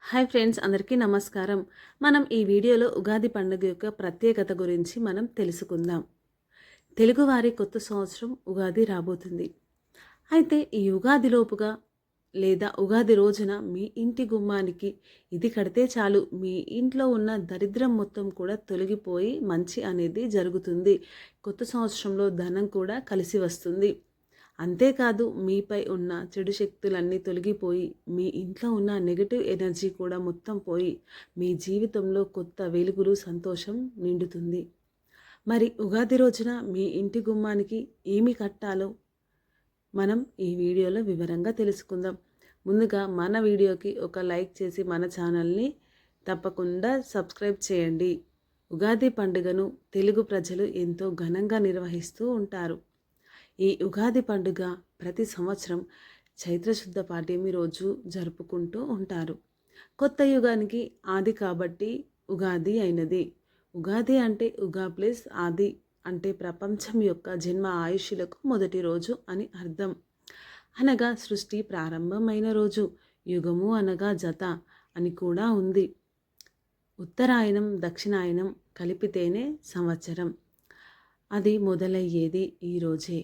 Hi friends, అందరికీ నమస్కారం. మనం ఈ వీడియోలో ఉగాది పండుగ యొక్క ప్రత్యేకత గురించి మనం తెలుసుకుందాం. తెలుగువారి కొత్త సంవత్సరం ఉగాది రాబోతుంది. అయితే ఈ ఉగాది లోపుగా లేదా ఉగాది రోజున మీ ఇంటి గుమ్మానికి ఇది కడితే చాలు, మీ ఇంట్లో ఉన్న దరిద్రం మొత్తం కూడా తొలగిపోయి మంచి అనేది జరుగుతుంది. కొత్త సంవత్సరంలో ధనం కూడా కలిసి వస్తుంది. అంతేకాదు, మీపై ఉన్న చెడు శక్తులన్నీ తొలగిపోయి మీ ఇంట్లో ఉన్న నెగటివ్ ఎనర్జీ కూడా మొత్తం పోయి మీ జీవితంలో కొత్త వెలుగులు, సంతోషం నిండుతుంది. మరి ఉగాది రోజున మీ ఇంటి గుమ్మానికి ఏమి కట్టాలో మనం ఈ వీడియోలో వివరంగా తెలుసుకుందాం. ముందుగా మన వీడియోకి ఒక లైక్ చేసి మన ఛానల్ని తప్పకుండా సబ్స్క్రైబ్ చేయండి. ఉగాది పండుగను తెలుగు ప్రజలు ఎంతో ఘనంగా నిర్వహిస్తూ ఉంటారు. ఈ ఉగాది పండుగ ప్రతి సంవత్సరం చైత్రశుద్ధ పాడ్యమి రోజు జరుపుకుంటూ ఉంటారు. కొత్త యుగానికి ఆది కాబట్టి ఉగాది అయినది. ఉగాది అంటే ఉగా ప్లస్ ఆది అంటే ప్రపంచం యొక్క జన్మ ఆయుష్యులకు మొదటి రోజు అని అర్థం. అనగా సృష్టి ప్రారంభమైన రోజు. యుగము అనగా జత అని కూడా ఉంది. ఉత్తరాయణం దక్షిణాయనం కలిపితేనే సంవత్సరం. అది మొదలయ్యేది ఈరోజే.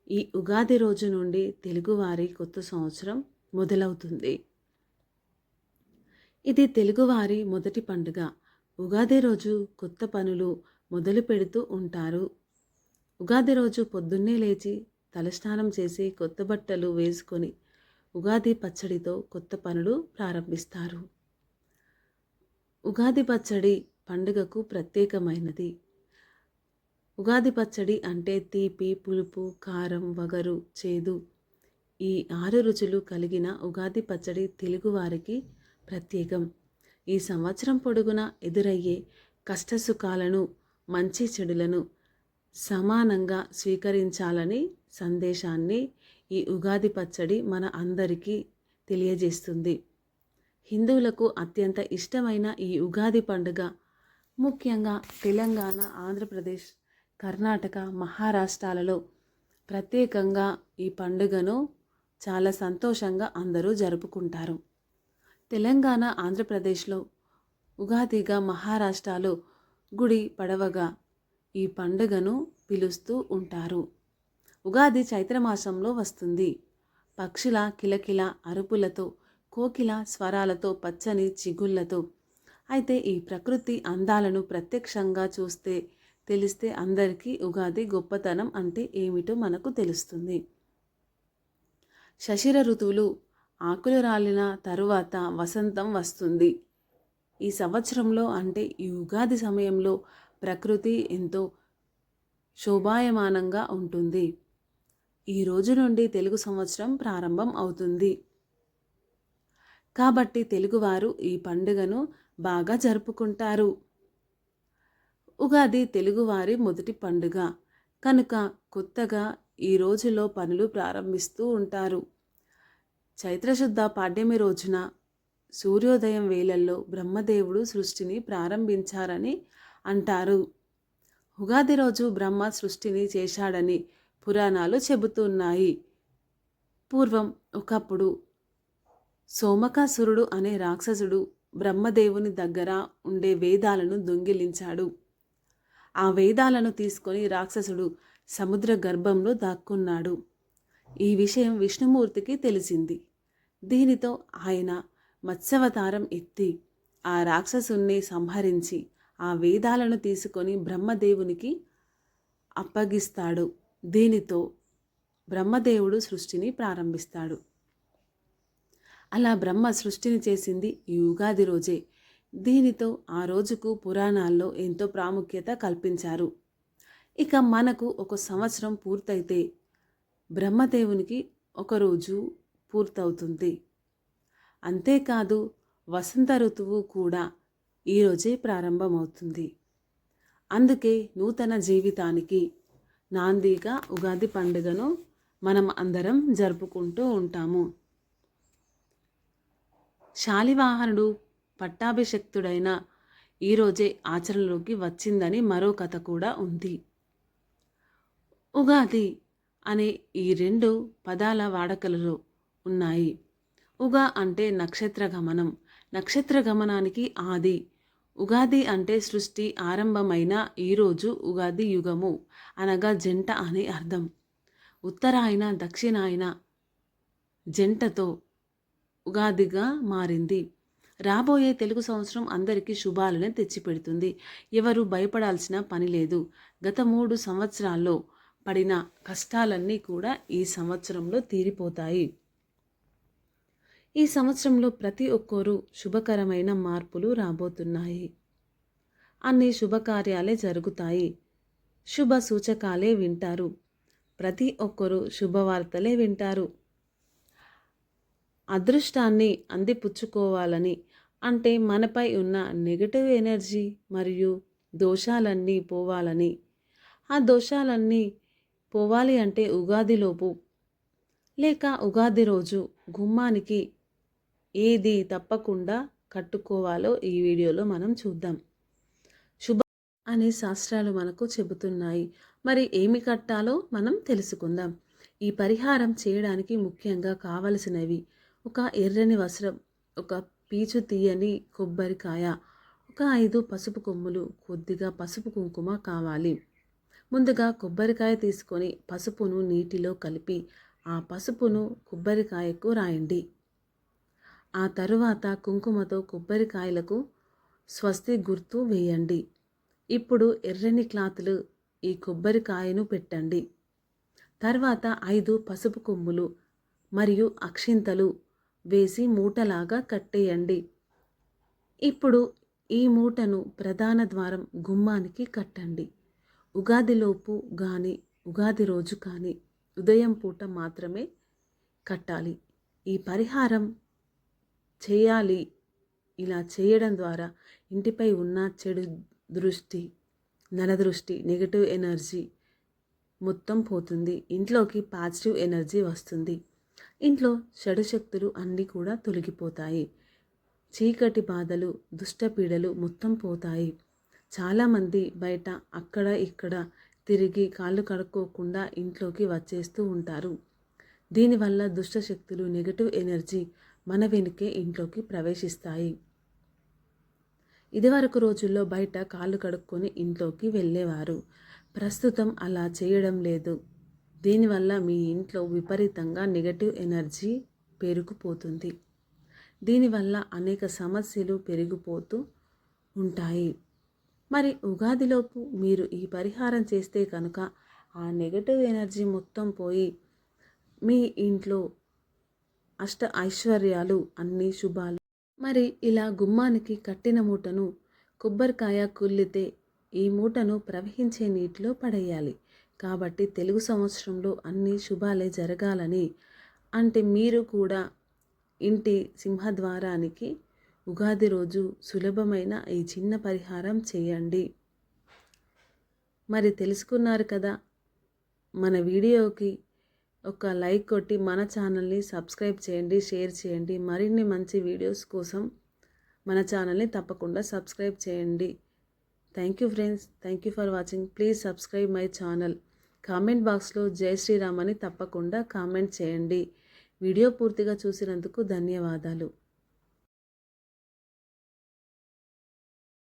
ఈ ఉగాది రోజు నుండి తెలుగువారి కొత్త సంవత్సరం మొదలవుతుంది. ఇది తెలుగువారి మొదటి పండుగ. ఉగాది రోజు కొత్త పనులు మొదలు పెడుతూ ఉంటారు. ఉగాది రోజు పొద్దున్నే లేచి తలస్నానం చేసి కొత్త బట్టలు వేసుకొని ఉగాది పచ్చడితో కొత్త పనులు ప్రారంభిస్తారు. ఉగాది పచ్చడి పండుగకు ప్రత్యేకమైనది. ఉగాది పచ్చడి అంటే తీపి, పులుపు, కారం, వగరు, చేదు ఈ 6 రుచులు కలిగిన ఉగాది పచ్చడి తెలుగువారికి ప్రత్యేకం. ఈ సంవత్సరం పొడుగునా ఎదురయ్యే కష్టసుఖాలను, మంచి చెడులను సమానంగా స్వీకరించాలని సందేశాన్ని ఈ ఉగాది పచ్చడి మన అందరికీ తెలియజేస్తుంది. హిందువులకు అత్యంత ఇష్టమైన ఈ ఉగాది పండుగ ముఖ్యంగా తెలంగాణ, ఆంధ్రప్రదేశ్, కర్ణాటక, మహారాష్ట్రాలలో ప్రత్యేకంగా ఈ పండుగను చాలా సంతోషంగా అందరూ జరుపుకుంటారు. తెలంగాణ, ఆంధ్రప్రదేశ్లో ఉగాదిగా, మహారాష్ట్రలో గుడి పడవగా ఈ పండుగను పిలుస్తూ ఉంటారు. ఉగాది చైత్రమాసంలో వస్తుంది. పక్షుల కిలకిల అరుపులతో, కోకిల స్వరాలతో, పచ్చని చిగుళ్లతో. అయితే ఈ ప్రకృతి అందాలను ప్రత్యక్షంగా తెలిస్తే అందరికీ ఉగాది గొప్పతనం అంటే ఏమిటో మనకు తెలుస్తుంది. శశిర ఋతువులు ఆకులు రాలిన తరువాత వసంతం వస్తుంది. ఈ సంవత్సరంలో అంటే ఈ ఉగాది సమయంలో ప్రకృతి ఎంతో శోభాయమానంగా ఉంటుంది. ఈ రోజు నుండి తెలుగు సంవత్సరం ప్రారంభం అవుతుంది. కాబట్టి తెలుగువారు ఈ పండుగను బాగా జరుపుకుంటారు. ఉగాది తెలుగువారి మొదటి పండుగ కనుక కొత్తగా ఈ రోజులో పనులు ప్రారంభిస్తూ ఉంటారు. చైత్రశుద్ధ పాడ్యమి రోజున సూర్యోదయం వేళల్లో బ్రహ్మదేవుడు సృష్టిని ప్రారంభించారని అంటారు. ఉగాది రోజు బ్రహ్మ సృష్టిని చేశాడని పురాణాలు చెబుతున్నాయి. పూర్వం ఒకప్పుడు సోమకాసురుడు అనే రాక్షసుడు బ్రహ్మదేవుని దగ్గర ఉండే వేదాలను దొంగిలించాడు. ఆ వేదాలను తీసుకొని రాక్షసుడు సముద్ర గర్భంలో దాక్కున్నాడు. ఈ విషయం విష్ణుమూర్తికి తెలిసింది. దీనితో ఆయన మత్స్యావతారం ఎత్తి ఆ రాక్షసుని సంహరించి ఆ వేదాలను తీసుకొని బ్రహ్మదేవునికి అప్పగిస్తాడు. దీనితో బ్రహ్మదేవుడు సృష్టిని ప్రారంభిస్తాడు. అలా బ్రహ్మ సృష్టిని చేసింది ఈ ఉగాది రోజే. దీనితో ఆ రోజుకు పురాణాల్లో ఎంతో ప్రాముఖ్యత కల్పించారు. ఇక మనకు ఒక సంవత్సరం పూర్తయితే బ్రహ్మదేవునికి ఒకరోజు పూర్తవుతుంది. అంతేకాదు, వసంత ఋతువు కూడా ఈరోజే ప్రారంభమవుతుంది. అందుకే నూతన జీవితానికి నాందిగా ఉగాది పండుగను మనం అందరం జరుపుకుంటూ ఉంటాము. శాలివాహనుడు పట్టాభిషక్తుడైన ఈరోజే ఆచరణలోకి వచ్చిందని మరో కథ కూడా ఉంది. ఉగాది అనే ఈ 2 పదాల వాడుకలలో ఉన్నాయి. ఉగా అంటే నక్షత్ర గమనం. నక్షత్ర గమనానికి ఆది. ఉగాది అంటే సృష్టి ఆరంభమైన ఈరోజు ఉగాది యుగము అనగా జంట అని అర్థం. ఉత్తరాయణ దక్షిణాయన జంటతో ఉగాదిగా మారింది. రాబోయే తెలుగు సంవత్సరం అందరికీ శుభాలను తెచ్చిపెడుతుంది. ఎవరు భయపడాల్సిన పని లేదు. గత 3 సంవత్సరాల్లో పడిన కష్టాలన్నీ కూడా ఈ సంవత్సరంలో తీరిపోతాయి. ఈ సంవత్సరంలో ప్రతి ఒక్కరూ శుభకరమైన మార్పులు రాబోతున్నాయి. అన్ని శుభకార్యాలే జరుగుతాయి. శుభ సూచకాలే వింటారు. ప్రతి ఒక్కరూ శుభవార్తలే వింటారు. అదృష్టాన్ని అందిపుచ్చుకోవాలని అంటే మనపై ఉన్న నెగటివ్ ఎనర్జీ మరియు దోషాలన్నీ పోవాలని, ఆ దోషాలన్నీ పోవాలి అంటే ఉగాదిలోపు లేక ఉగాది రోజు గుమ్మానికి ఏది తప్పకుండా కట్టుకోవాలో ఈ వీడియోలో మనం చూద్దాం. శుభ అనే శాస్త్రాలు మనకు చెబుతున్నాయి. మరి ఏమి కట్టాలో మనం తెలుసుకుందాం. ఈ పరిహారం చేయడానికి ముఖ్యంగా కావలసినవి: ఒక ఎర్రని వస్త్రం, ఒక పీచు తీయని కొబ్బరికాయ, ఒక 5 పసుపు కొమ్ములు, కొద్దిగా పసుపు కుంకుమ కావాలి. ముందుగా కొబ్బరికాయ తీసుకొని పసుపును నీటిలో కలిపి ఆ పసుపును కొబ్బరికాయకు రాయండి. ఆ తరువాత కుంకుమతో కొబ్బరికాయలకు స్వస్తి గుర్తు వేయండి. ఇప్పుడు ఎర్రని క్లాతులు ఈ కొబ్బరికాయను పెట్టండి. తర్వాత 5 పసుపు కొమ్ములు మరియు అక్షింతలు వేసి మూటలాగా కట్టేయండి. ఇప్పుడు ఈ మూటను ప్రధాన ద్వారం గుమ్మానికి కట్టండి. ఉగాదిలోపు కానీ ఉగాది రోజు కానీ ఉదయం పూట మాత్రమే కట్టాలి. ఈ పరిహారం చేయాలి. ఇలా చేయడం ద్వారా ఇంటిపై ఉన్న చెడు దృష్టి, నరదృష్టి, నెగటివ్ ఎనర్జీ మొత్తం పోతుంది. ఇంట్లోకి పాజిటివ్ ఎనర్జీ వస్తుంది. ఇంట్లో చెడు శక్తులు అన్నీ కూడా తొలగిపోతాయి. చీకటి బాధలు, దుష్టపీడలు మొత్తం పోతాయి. చాలామంది బయట అక్కడ ఇక్కడ తిరిగి కాళ్ళు కడుక్కోకుండా ఇంట్లోకి వచ్చేస్తూ ఉంటారు. దీనివల్ల దుష్టశక్తులు, నెగటివ్ ఎనర్జీ మన వెనుకే ఇంట్లోకి ప్రవేశిస్తాయి. ఇదివరకు రోజుల్లో బయట కాళ్ళు కడుక్కొని ఇంట్లోకి వెళ్ళేవారు. ప్రస్తుతం అలా చేయడం లేదు. దీనివల్ల మీ ఇంట్లో విపరీతంగా నెగటివ్ ఎనర్జీ పెరిగిపోతుంది. దీనివల్ల అనేక సమస్యలు పెరిగిపోతూ ఉంటాయి. మరి ఉగాదిలోపు మీరు ఈ పరిహారం చేస్తే కనుక ఆ నెగటివ్ ఎనర్జీ మొత్తం పోయి మీ ఇంట్లో అష్ట ఐశ్వర్యాలు, అన్ని శుభాలు. మరి ఇలా గుమ్మానికి కట్టిన మూటను కొబ్బరికాయ కుళ్ళితే ఈ మూటను ప్రవహించే నీటిలో పడేయాలి. కాబట్టి తెలుగు సంవత్సరంలో అన్ని శుభాలే జరగాలని అంటే మీరు కూడా ఇంటి సింహద్వారానికి ఉగాది రోజు సులభమైన ఈ చిన్న పరిహారం చేయండి. మరి తెలుసుకున్నారు కదా. మన వీడియోకి ఒక లైక్ కొట్టి మన ఛానల్ని సబ్స్క్రైబ్ చేయండి, షేర్ చేయండి. మరిన్ని మంచి వీడియోస్ కోసం మన ఛానల్ని తప్పకుండా సబ్స్క్రైబ్ చేయండి. Thank you friends. Thank you for watching. Please subscribe my channel. Comment బాక్స్లో జై శ్రీరామ్ అని తప్పకుండా కామెంట్ చేయండి. వీడియో పూర్తిగా చూసినందుకు ధన్యవాదాలు.